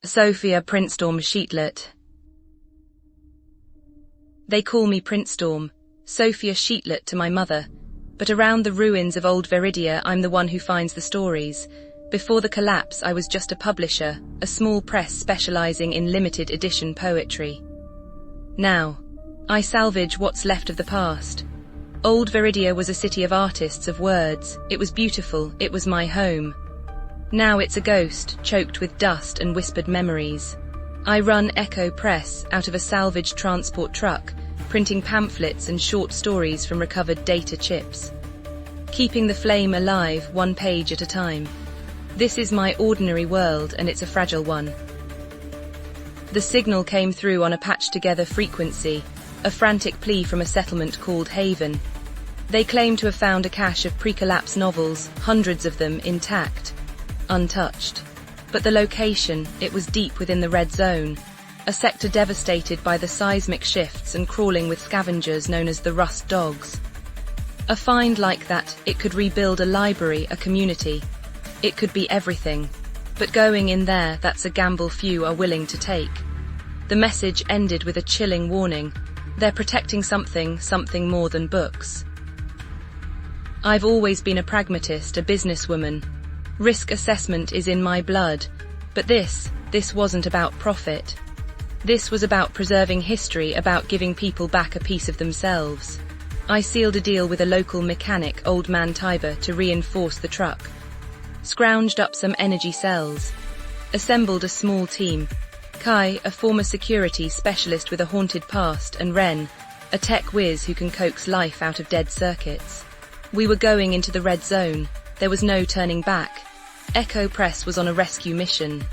Sofia Printstorm Sheetlet. They call me Printstorm, Sofia Sheetlet to my mother, but around the ruins of old Veridia I'm the one who finds the stories. Before the collapse I was just a publisher, a small press specializing in limited edition poetry. Now, I salvage what's left of the past. Old Veridia was a city of artists, of words. It was beautiful, it was my home. Now it's a ghost, choked with dust and whispered memories. I run Echo Press out of a salvaged transport truck, printing pamphlets and short stories from recovered data chips. Keeping the flame alive, one page at a time. This is my ordinary world, and it's a fragile one. The signal came through on a patched-together frequency, a frantic plea from a settlement called Haven. They claim to have found a cache of pre-collapse novels, hundreds of them intact, untouched. But the location, it was deep within the red zone, a sector devastated by the seismic shifts and crawling with scavengers known as the rust dogs. A find like that, it could rebuild a library, a community. It could be everything. But going in there, that's a gamble few are willing to take. The message ended with a chilling warning. They're protecting something more than books. I've always been a pragmatist, a businesswoman. Risk assessment is in my blood. But this wasn't about profit. This was about preserving history, about giving people back a piece of themselves. I sealed a deal with a local mechanic, Old Man Tiber, to reinforce the truck. Scrounged up some energy cells. Assembled a small team. Kai, a former security specialist with a haunted past, and Ren, a tech whiz who can coax life out of dead circuits. We were going into the red zone. There was no turning back. Echo Press was on a rescue mission.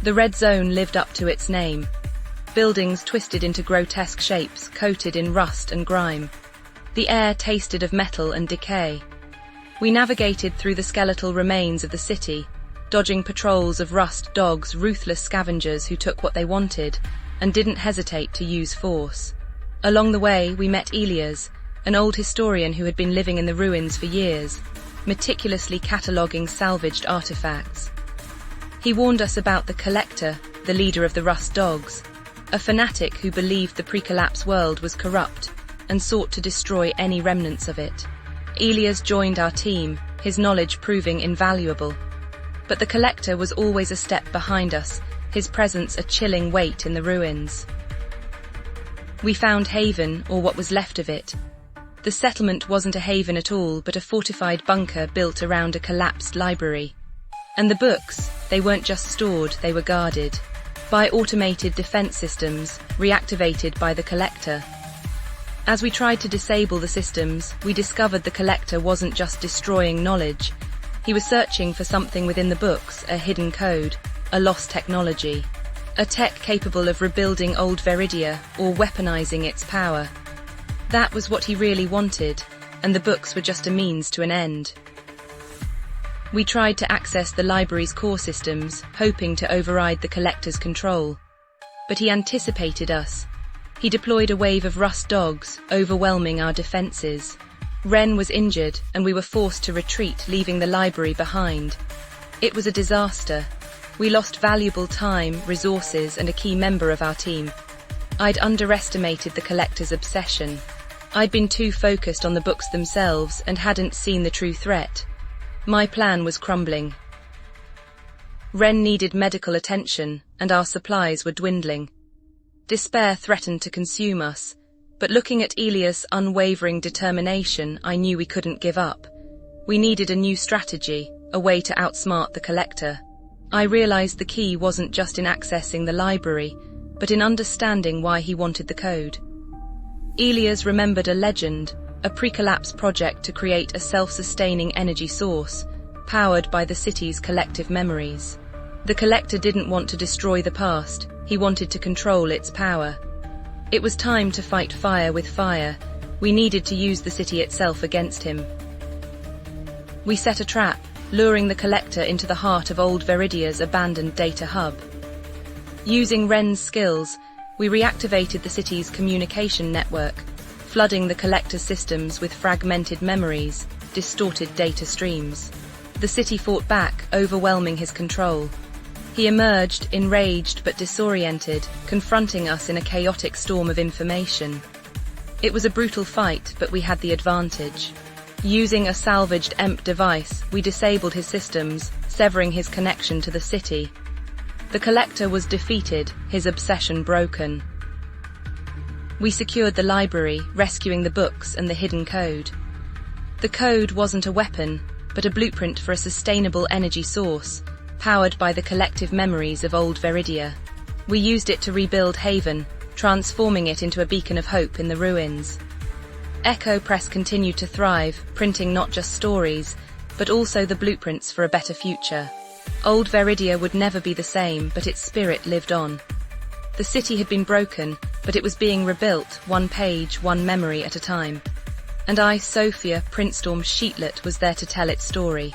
The red zone lived up to its name. Buildings twisted into grotesque shapes, coated in rust and grime. The air tasted of metal and decay. We navigated through the skeletal remains of the city, dodging patrols of rust dogs, ruthless scavengers who took what they wanted and didn't hesitate to use force. Along the way, we met Elias, an old historian who had been living in the ruins for years, meticulously cataloguing salvaged artifacts. He warned us about the Collector, the leader of the Rust Dogs, a fanatic who believed the pre-collapse world was corrupt and sought to destroy any remnants of it. Elias joined our team, his knowledge proving invaluable. But the Collector was always a step behind us, his presence a chilling weight in the ruins. We found Haven, or what was left of it. The settlement wasn't a haven at all, but a fortified bunker built around a collapsed library. And the books, they weren't just stored, they were guarded by automated defense systems, reactivated by the Collector. As we tried to disable the systems, we discovered the Collector wasn't just destroying knowledge. He was searching for something within the books, a hidden code, a lost technology. A tech capable of rebuilding old Veridia or weaponizing its power. That was what he really wanted, and the books were just a means to an end. We tried to access the library's core systems, hoping to override the Collector's control. But he anticipated us. He deployed a wave of rust dogs, overwhelming our defenses. Ren was injured, and we were forced to retreat, leaving the library behind. It was a disaster. We lost valuable time, resources, and a key member of our team. I'd underestimated the Collector's obsession. I'd been too focused on the books themselves and hadn't seen the true threat. My plan was crumbling. Ren needed medical attention, and our supplies were dwindling. Despair threatened to consume us, but looking at Elias' unwavering determination, I knew we couldn't give up. We needed a new strategy, a way to outsmart the Collector. I realized the key wasn't just in accessing the library, but in understanding why he wanted the code. Elias remembered a legend, a pre-collapse project to create a self-sustaining energy source, powered by the city's collective memories. The Collector didn't want to destroy the past, he wanted to control its power. It was time to fight fire with fire. We needed to use the city itself against him. We set a trap, luring the Collector into the heart of old Veridia's abandoned data hub. Using Ren's skills, we reactivated the city's communication network, flooding the Collector's systems with fragmented memories, distorted data streams. The city fought back, overwhelming his control. He emerged, enraged but disoriented, confronting us in a chaotic storm of information. It was a brutal fight, but we had the advantage. Using a salvaged EMP device, we disabled his systems, severing his connection to the city. The Collector was defeated, his obsession broken. We secured the library, rescuing the books and the hidden code. The code wasn't a weapon, but a blueprint for a sustainable energy source, powered by the collective memories of old Viridia. We used it to rebuild Haven, transforming it into a beacon of hope in the ruins. Echo Press continued to thrive, printing not just stories, but also the blueprints for a better future. Old Viridia would never be the same, but its spirit lived on. The city had been broken, but it was being rebuilt, one page, one memory at a time. And I, Sofia, Printstorm Sheetlet, was there to tell its story.